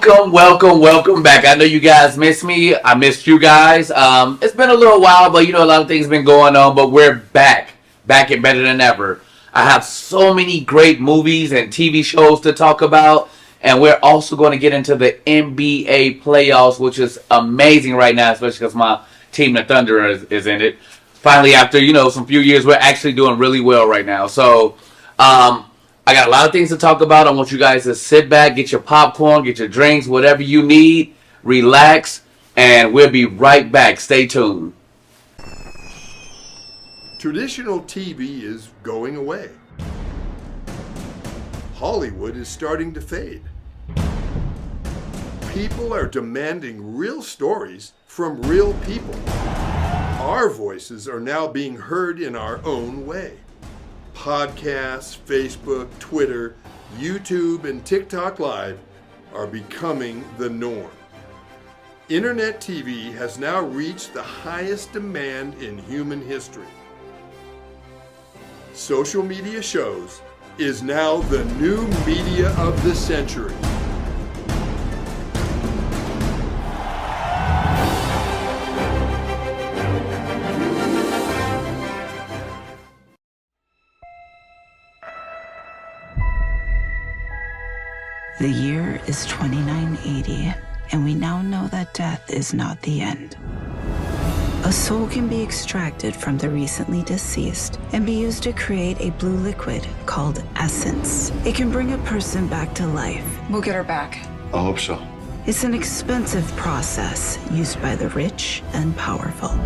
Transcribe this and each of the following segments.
Welcome back. I know you guys missed me. I missed you guys. It's been a little while, but a lot of things been going on, but we're back and better than ever. I have so many great movies and TV shows to talk about, and we're also going to get into the NBA playoffs, which is amazing right now, especially because my team, the Thunder, is in it. Finally, after, some few years, we're actually doing really well right now. So, I got a lot of things to talk about. I want you guys to sit back, get your popcorn, get your drinks, whatever you need, relax, and we'll be right back. Stay tuned. Traditional TV is going away. Hollywood is starting to fade. People are demanding real stories from real people. Our voices are now being heard in our own way. Podcasts, Facebook, Twitter, YouTube, and TikTok Live are becoming the norm. Internet TV has now reached the highest demand in human history. Social media shows is now the new media of the century. The year is 2980, and we now know that death is not the end. A soul can be extracted from the recently deceased and be used to create a blue liquid called essence. It can bring a person back to life. We'll get her back. I hope so. It's an expensive process used by the rich and powerful.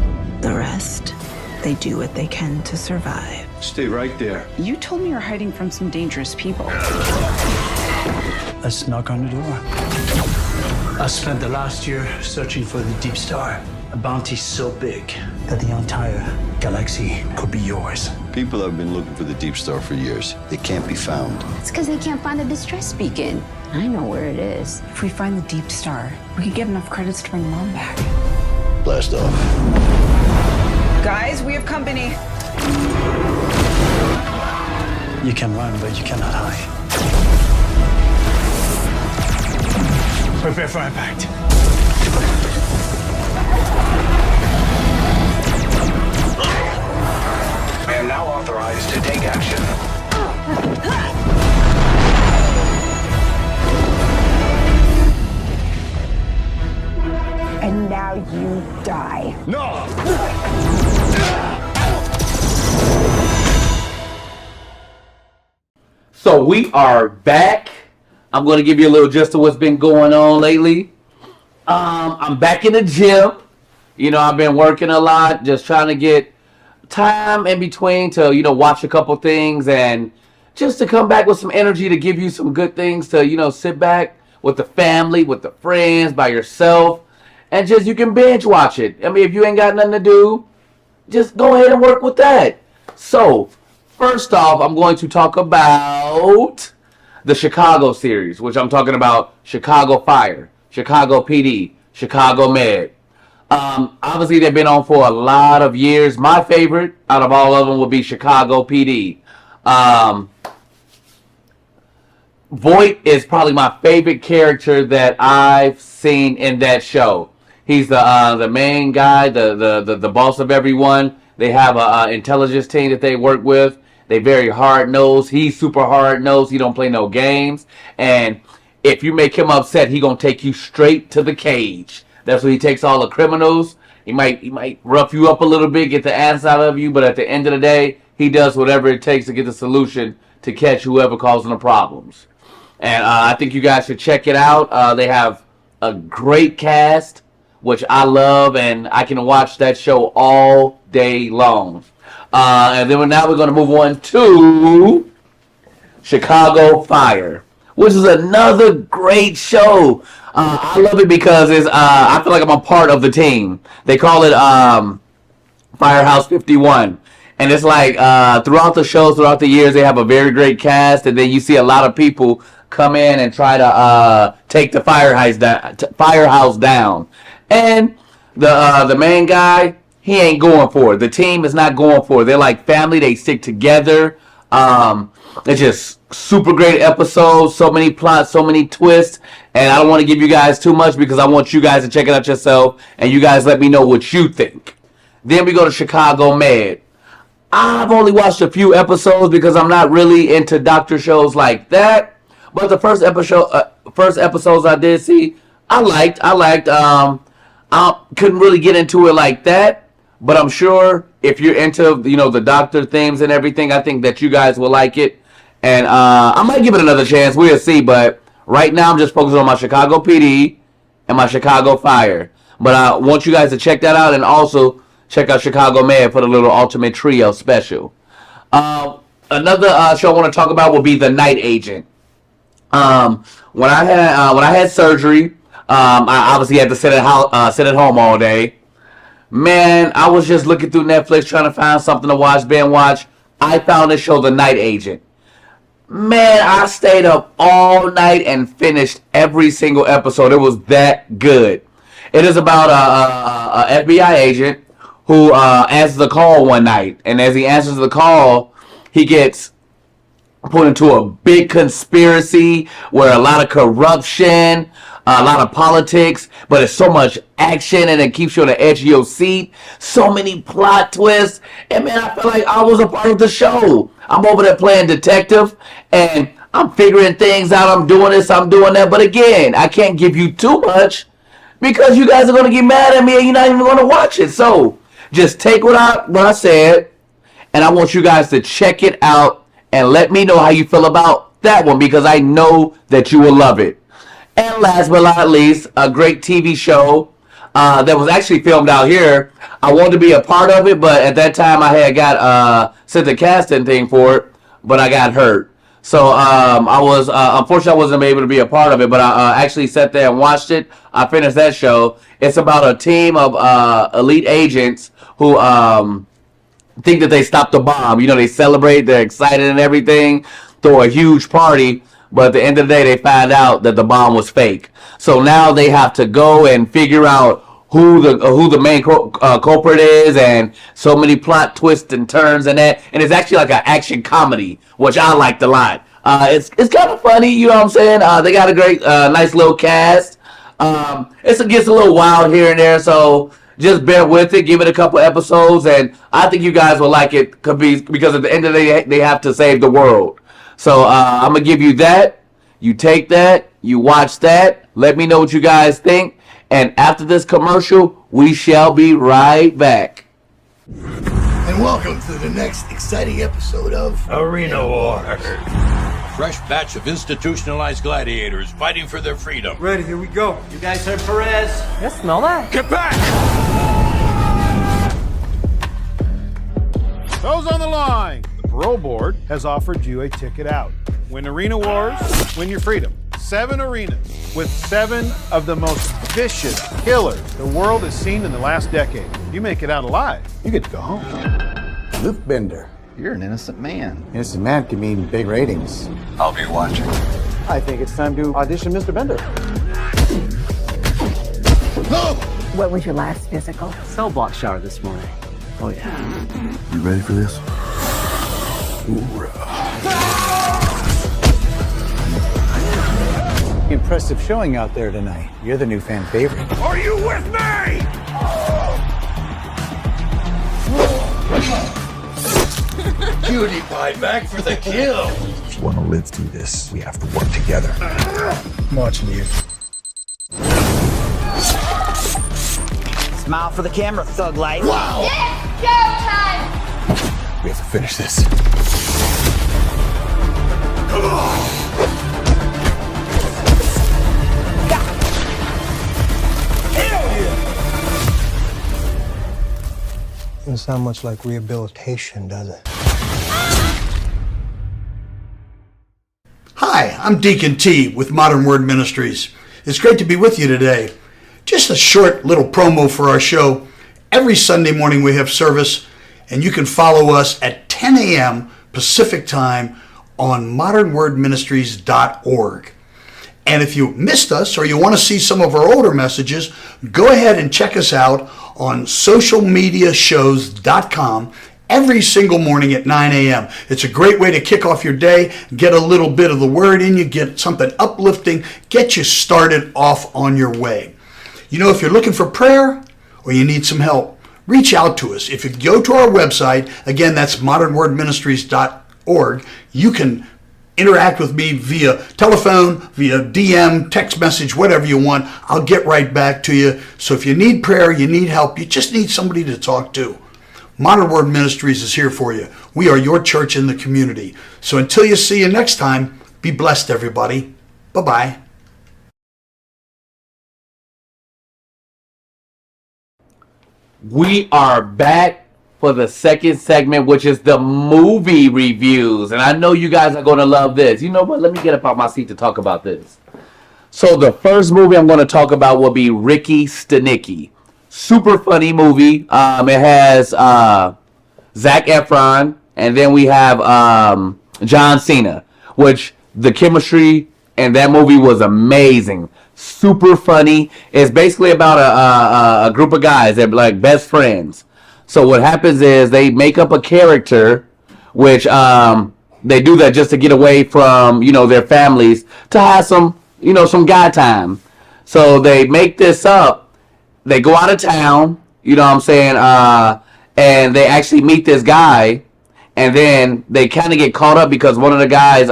The rest, they do what they can to survive. Stay right there. You told me you're hiding from some dangerous people. Let's knock on the door. I spent the last year searching for the Deep Star. A bounty so big that the entire galaxy could be yours. People have been looking for the Deep Star for years. They can't be found. It's because they can't find the distress beacon. I know where it is. If we find the Deep Star, we could get enough credits to bring Mom back. Blast off. Guys, we have company. You can run, but you cannot hide. Prepare for impact. I am now authorized to take action. And now you die. No! So we are back. I'm going to give you a little gist of what's been going on lately. I'm back in the gym. I've been working a lot, just trying to get time in between to, watch a couple things and just to come back with some energy to give you some good things to, sit back with the family, with the friends, by yourself, and just you can binge watch it. If you ain't got nothing to do, just go ahead and work with that. So, first off, I'm going to talk about the Chicago series, which I'm talking about Chicago Fire, Chicago PD, Chicago Med. Obviously, they've been on for a lot of years. My favorite out of all of them would be Chicago PD. Voight is probably my favorite character that I've seen in that show. He's the main guy, the boss of everyone. They have an intelligence team that they work with. They very hard-nosed. He's super hard-nosed. He don't play no games. And if you make him upset, he gonna take you straight to the cage. That's where he takes all the criminals. He might rough you up a little bit, get the ass out of you, but at the end of the day, he does whatever it takes to get the solution to catch whoever causing the problems. And I think you guys should check it out. They have a great cast, which I love, and I can watch that show all day long. And then now we're going to move on to Chicago Fire, which is another great show. I love it because I feel like I'm a part of the team. They call it Firehouse 51. And it's like throughout the shows, throughout the years, they have a very great cast. And then you see a lot of people come in and try to take the firehouse down. And the main guy, he ain't going for it. The team is not going for it. They're like family. They stick together. It's just super great episodes. So many plots, so many twists. And I don't want to give you guys too much because I want you guys to check it out yourself, and you guys let me know what you think. Then we go to Chicago Med. I've only watched a few episodes because I'm not really into doctor shows like that. But the first episodes I did see, I liked. I couldn't really get into it like that, but I'm sure if you're into the doctor themes and everything, I think that you guys will like it. And I might give it another chance. We'll see. But right now, I'm just focused on my Chicago PD and my Chicago Fire. But I want you guys to check that out, and also check out Chicago Med for the little Ultimate Trio special. Another show I want to talk about will be The Night Agent. When I had surgery, I obviously had to sit at home all day. Man, I was just looking through Netflix trying to find something to watch, binge watch. I found this show, The Night Agent. Man, I stayed up all night and finished every single episode. It was that good. It is about a FBI agent who answers the call one night, and as he answers the call, he gets put into a big conspiracy where a lot of corruption, a lot of politics, but it's so much action and it keeps you on the edge of your seat. So many plot twists, and man, I feel like I was a part of the show. I'm over there playing detective, and I'm figuring things out. I'm doing this, I'm doing that, but again, I can't give you too much because you guys are going to get mad at me and you're not even going to watch it. So just take what I said, and I want you guys to check it out and let me know how you feel about that one, because I know that you will love it. And last but not least, a great TV show that was actually filmed out here. I wanted to be a part of it, but at that time I had got sent the casting thing for it, but I got hurt. So I was unfortunately I wasn't able to be a part of it, but I actually sat there and watched it. I finished that show. It's about a team of elite agents who think that they stopped the bomb. They celebrate, they're excited and everything, throw a huge party, but at the end of the day, they find out that the bomb was fake. So now they have to go and figure out who the main culprit is, and so many plot twists and turns and that. And it's actually like an action comedy, which I liked a lot. It's kind of funny, you know what I'm saying? They got a great, nice little cast. It gets a little wild here and there, so just bear with it. Give it a couple episodes, and I think you guys will like it because at the end of the day, they have to save the world. So I'm going to give you that. You take that. You watch that. Let me know what you guys think. And after this commercial, we shall be right back. And welcome to the next exciting episode of Arena War. Fresh batch of institutionalized gladiators fighting for their freedom. Ready, here we go. You guys heard Perez? Yes, smell that. Get back! Those on the line. The parole board has offered you a ticket out. Win Arena Wars, win your freedom. 7 arenas with 7 of the most vicious killers the world has seen in the last decade. You make it out alive, you get to go home. Luke Bender, you're an innocent man. Innocent man can mean big ratings. I'll be watching. I think it's time to audition Mr. Bender. No! What was your last physical? Cell block shower this morning. Oh, yeah. You ready for this? Impressive showing out there tonight. You're the new fan favorite. Are you with me? Cutie pie back for the kill. If you want to live through this, we have to work together. I'm watching you. Smile for the camera, thug life. Wow! It's showtime! We have to finish this. Come on! Doesn't sound much like rehabilitation, does it? Hi, I'm Deacon T with Modern Word Ministries. It's great to be with you today. Just a short little promo for our show. Every Sunday morning we have service, and you can follow us at 10 a.m. Pacific Time on modernwordministries.org. And if you missed us or you want to see some of our older messages, go ahead and check us out on socialmediashows.com every single morning at 9 a.m. It's a great way to kick off your day, get a little bit of the word in you, get something uplifting, get you started off on your way. You know, if you're looking for prayer or you need some help, reach out to us. If you go to our website, again, that's modernwordministries.org, you can interact with me via telephone, via DM, text message, whatever you want. I'll get right back to you. So if you need prayer, you need help, you just need somebody to talk to, Modern Word Ministries is here for you. We are your church in the community. So until you see you next time, be blessed, everybody. Bye-bye. We are back for the second segment, which is the movie reviews. And I know you guys are going to love this. You know what? Let me get up out my seat to talk about this. So the first movie I'm going to talk about will be Ricky Stenicki. Super funny movie. It has Zac Efron, and then we have John Cena, which the chemistry in that movie was amazing. Super funny. It's basically about a group of guys that are like best friends. So what happens is they make up a character, which they do that just to get away from, you know, their families, to have some, you know, some guy time. So they make this up. They go out of town, you know what I'm saying, and they actually meet this guy, and then they kind of get caught up because one of the guys'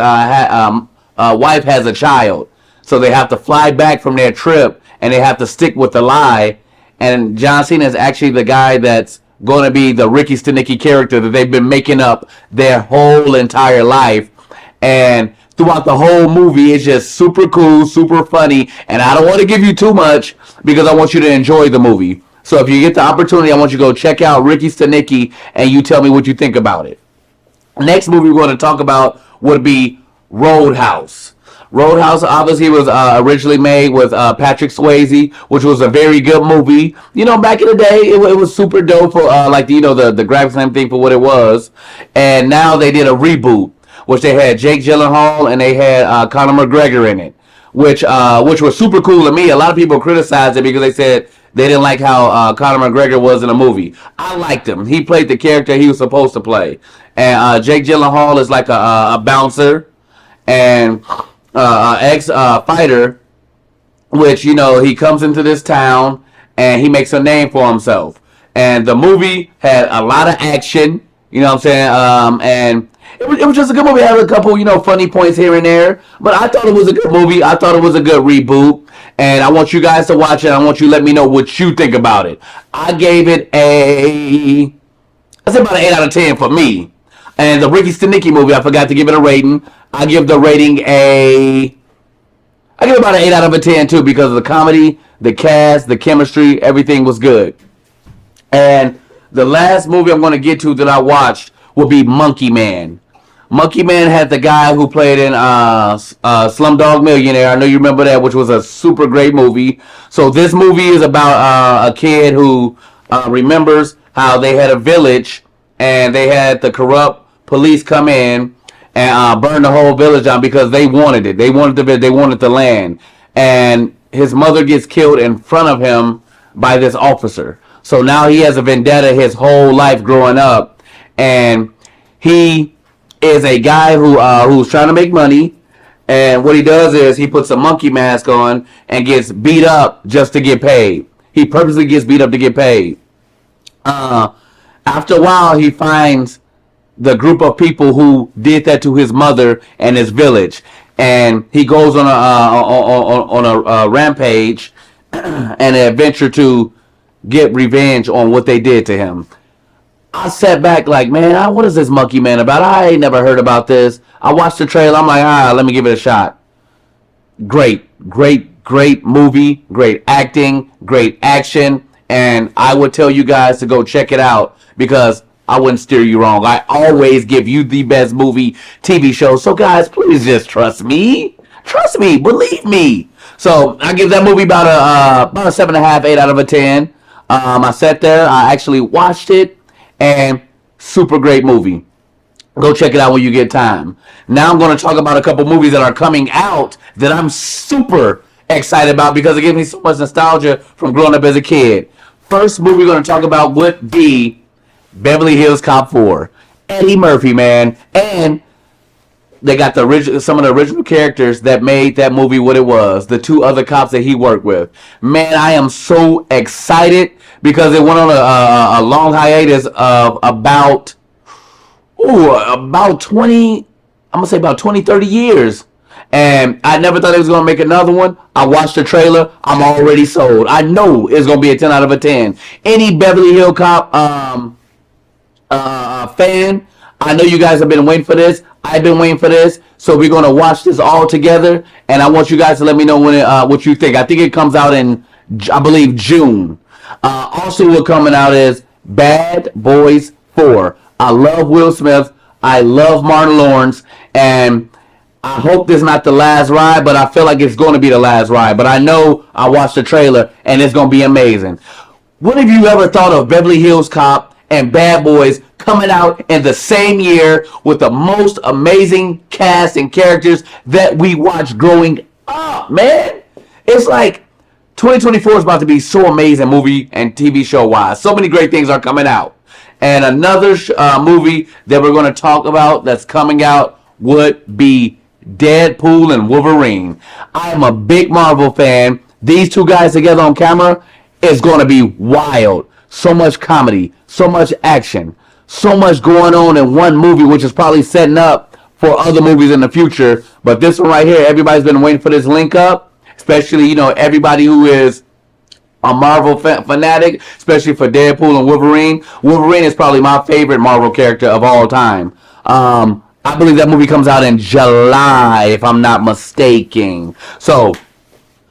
wife has a child. So they have to fly back from their trip, and they have to stick with the lie. And John Cena is actually the guy that's going to be the Ricky Stenicki character that they've been making up their whole entire life. And throughout the whole movie, it's just super cool, super funny. And I don't want to give you too much because I want you to enjoy the movie. So if you get the opportunity, I want you to go check out Ricky Stenicki and you tell me what you think about it. Next movie we're going to talk about would be Roadhouse. Roadhouse obviously was originally made with Patrick Swayze, which was a very good movie. You know, back in the day, it was super dope for like, you know, the graphics and everything for what it was. And now they did a reboot, which they had Jake Gyllenhaal and they had Conor McGregor in it, which was super cool to me. A lot of people criticized it because they said they didn't like how Conor McGregor was in the movie. I liked him. He played the character he was supposed to play. And Jake Gyllenhaal is like a bouncer and ex-fighter, which, you know, he comes into this town and he makes a name for himself. And the movie had a lot of action, you know what I'm saying? And it was just a good movie. It had a couple, you know, funny points here and there. But I thought it was a good movie. I thought it was a good reboot. And I want you guys to watch it. I want you to let me know what you think about it. I gave it I'd say about an 8 out of 10 for me. And the Ricky Stenicki movie, I forgot to give it a rating. I give the rating I give it about an 8 out of 10 too, because of the comedy, the cast, the chemistry, everything was good. And the last movie I'm going to get to that I watched will be Monkey Man. Monkey Man had the guy who played in Slumdog Millionaire. I know you remember that, which was a super great movie. So this movie is about a kid who remembers how they had a village and they had the corrupt police come in and burn the whole village down because they wanted it. They wanted the land. And his mother gets killed in front of him by this officer. So now he has a vendetta his whole life growing up. And he is a guy who's trying to make money. And what he does is he puts a monkey mask on and gets beat up just to get paid. He purposely gets beat up to get paid. After a while, he finds the group of people who did that to his mother and his village, and he goes on a rampage and an adventure to get revenge on what they did to him. I sat back like, man, what is this Monkey Man about? I ain't never heard about this. I watched the trailer. I'm like, let me give it a shot. Great movie, great acting, great action, and I would tell you guys to go check it out because I wouldn't steer you wrong. I always give you the best movie, TV show. So guys, please just trust me. Trust me. Believe me. So I give that movie about a 7.5, 8 out of 10. I sat there. I actually watched it. And super great movie. Go check it out when you get time. Now I'm going to talk about a couple movies that are coming out that I'm super excited about because it gives me so much nostalgia from growing up as a kid. First movie we're going to talk about would be Beverly Hills Cop 4. Eddie Murphy, man. And they got some of the original characters that made that movie what it was. The 2 other cops that he worked with. Man, I am so excited because it went on a long hiatus of about 20, I'm going to say about 20, 30 years. And I never thought it was going to make another one. I watched the trailer. I'm already sold. I know it's going to be a 10 out of a 10. Any Beverly Hills Cop fan, I know you guys have been waiting for this. I've been waiting for this. So we're going to watch this all together. And I want you guys to let me know what you think. I think it comes out in, I believe, June. Also what coming out is Bad Boys 4. I love Will Smith. I love Martin Lawrence. And I hope this is not the last ride, but I feel like it's going to be the last ride. But I know I watched the trailer, and it's going to be amazing. What have you ever thought of Beverly Hills Cop and Bad Boys coming out in the same year with the most amazing cast and characters that we watched growing up, man? It's like 2024 is about to be so amazing movie and TV show-wise. So many great things are coming out. And another movie that we're going to talk about that's coming out would be Deadpool and Wolverine. I am a big Marvel fan. These 2 guys together on camera is going to be wild. So much comedy, so much action, so much going on in one movie, which is probably setting up for other movies in the future. But this one right here, everybody's been waiting for this link up, especially, everybody who is a Marvel fanatic, especially for Deadpool and Wolverine. Wolverine is probably my favorite Marvel character of all time. I believe that movie comes out in July, if I'm not mistaken. So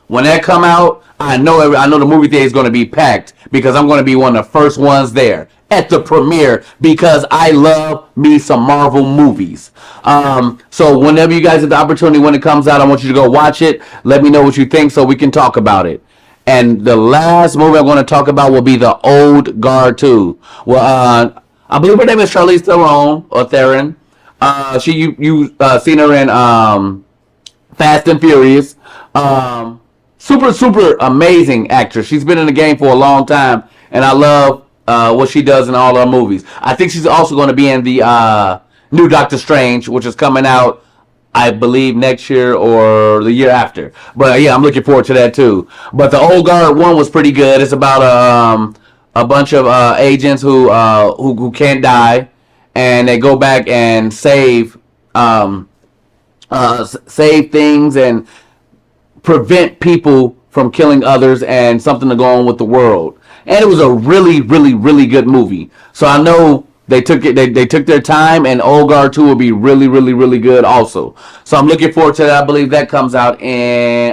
when that come out, I know the movie theater is going to be packed because I'm going to be one of the first ones there at the premiere because I love me some Marvel movies. So whenever you guys have the opportunity when it comes out, I want you to go watch it. Let me know what you think so we can talk about it. And the last movie I'm going to talk about will be The Old Guard 2. Well, I believe her name is Charlize Theron. You seen her in Fast and Furious. Super amazing actress. She's been in the game for a long time, and I love what she does in all her movies. I think she's also going to be in the new Doctor Strange, which is coming out, I believe, next year or the year after. But yeah, I'm looking forward to that too. But The Old Guard 1 was pretty good. It's about a bunch of agents who can't die, and they go back and save things and prevent people from killing others and something to go on with the world. And it was a really, really, really good movie. So I know they took their time, and Old Guard 2 will be really, really, really good also. So I'm looking forward to that. I believe that comes out in,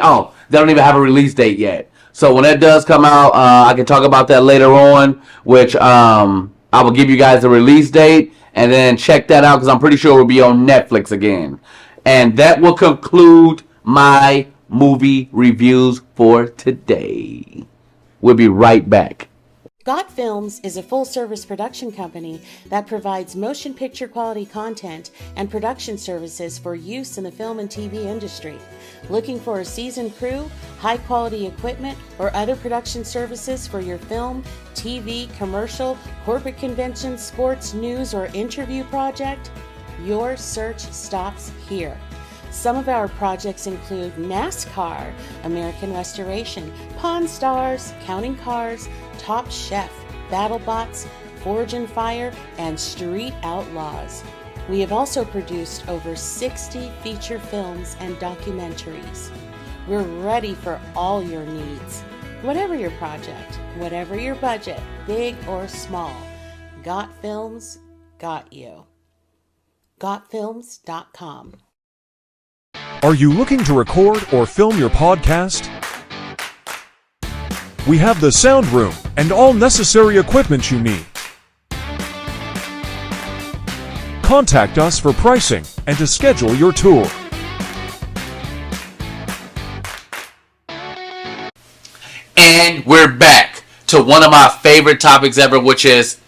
they don't even have a release date yet. So when that does come out, I can talk about that later on, which I will give you guys the release date, and then check that out because I'm pretty sure it will be on Netflix again. And that will conclude my movie reviews for today. We'll be right back. Got Films is a full-service production company that provides motion picture quality content and production services for use in the film and TV industry. Looking for a seasoned crew, high-quality equipment, or other production services for your film, TV, commercial, corporate convention, sports, news, or interview project? Your search stops here. Some of our projects include NASCAR, American Restoration, Pawn Stars, Counting Cars, Top Chef, BattleBots, Forge and Fire, and Street Outlaws. We have also produced over 60 feature films and documentaries. We're ready for all your needs. Whatever your project, whatever your budget, big or small, Got Films got you. GotFilms.com. Are you looking to record or film your podcast? We have the sound room and all necessary equipment you need. Contact us for pricing and to schedule your tour. And we're back to one of my favorite topics ever, which is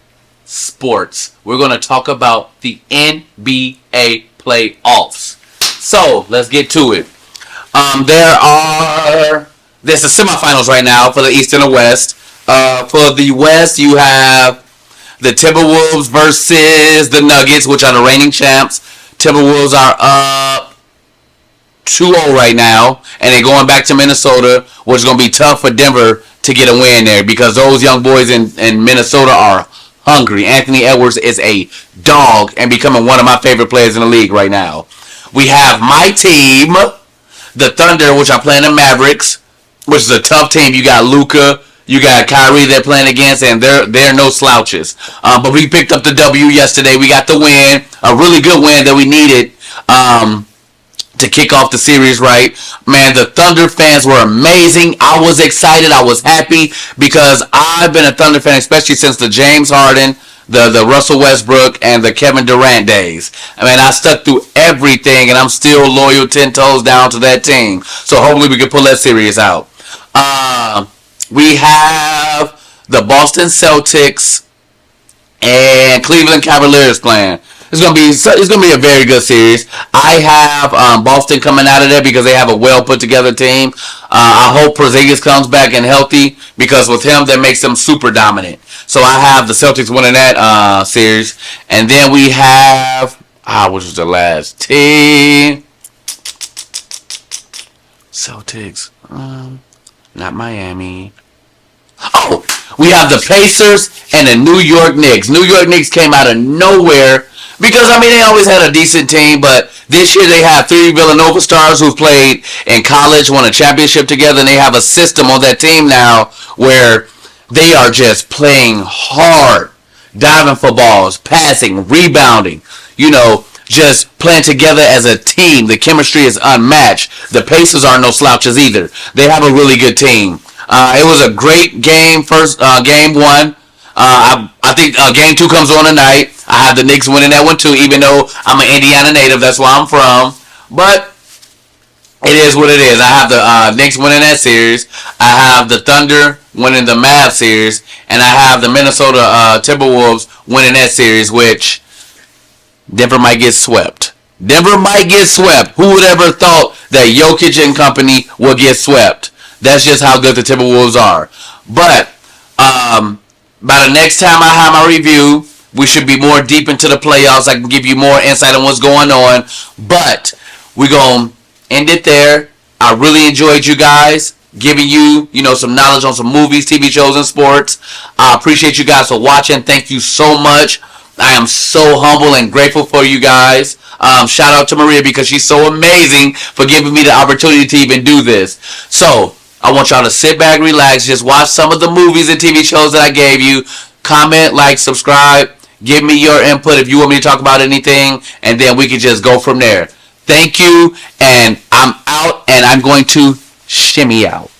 sports. We're going to talk about the NBA playoffs. So, let's get to it. There's the semifinals right now for the East and the West. For the West, you have the Timberwolves versus the Nuggets, which are the reigning champs. Timberwolves are up 2-0 right now, and they're going back to Minnesota, which is going to be tough for Denver to get a win there because those young boys in Minnesota are hungry. Anthony Edwards is a dog and becoming one of my favorite players in the league right now. We have my team, the Thunder, which are playing the Mavericks, which is a tough team. You got Luka, you got Kyrie they're playing against, and they're no slouches. But we picked up the W yesterday. We got the win, a really good win that we needed to kick off the series right. Man, the Thunder fans were amazing. I was excited. I was happy because I've been a Thunder fan, especially since the James Harden, the Russell Westbrook, and the Kevin Durant days. I mean, I stuck through everything, and I'm still loyal 10 toes down to that team. So hopefully we can pull that series out. We have the Boston Celtics and Cleveland Cavaliers playing. It's gonna be a very good series. I have Boston coming out of there because they have a well put together team. I hope Porzingis comes back and healthy because with him that makes them super dominant. So I have the Celtics winning that series, and then we have which was the last team? Celtics, not Miami. Oh, we have the Pacers and the New York Knicks. New York Knicks came out of nowhere. Because, I mean, they always had a decent team, but this year they have 3 Villanova stars who've played in college, won a championship together, and they have a system on that team now where they are just playing hard, diving for balls, passing, rebounding, just playing together as a team. The chemistry is unmatched. The Pacers aren't no slouches either. They have a really good team. It was a great game, game 1. I think game 2 comes on tonight. I have the Knicks winning that one too, even though I'm an Indiana native. That's where I'm from. But it is what it is. I have the Knicks winning that series. I have the Thunder winning the Mavs series. And I have the Minnesota Timberwolves winning that series, which Denver might get swept. Denver might get swept. Who would ever thought that Jokic and company would get swept? That's just how good the Timberwolves are. But by the next time I have my review, we should be more deep into the playoffs. I can give you more insight on what's going on. But we're going to end it there. I really enjoyed you guys giving you, some knowledge on some movies, TV shows, and sports. I appreciate you guys for watching. Thank you so much. I am so humble and grateful for you guys. Shout out to Maria because she's so amazing for giving me the opportunity to even do this. So I want y'all to sit back, relax, just watch some of the movies and TV shows that I gave you. Comment, like, subscribe. Give me your input if you want me to talk about anything, and then we can just go from there. Thank you, and I'm out, and I'm going to shimmy out.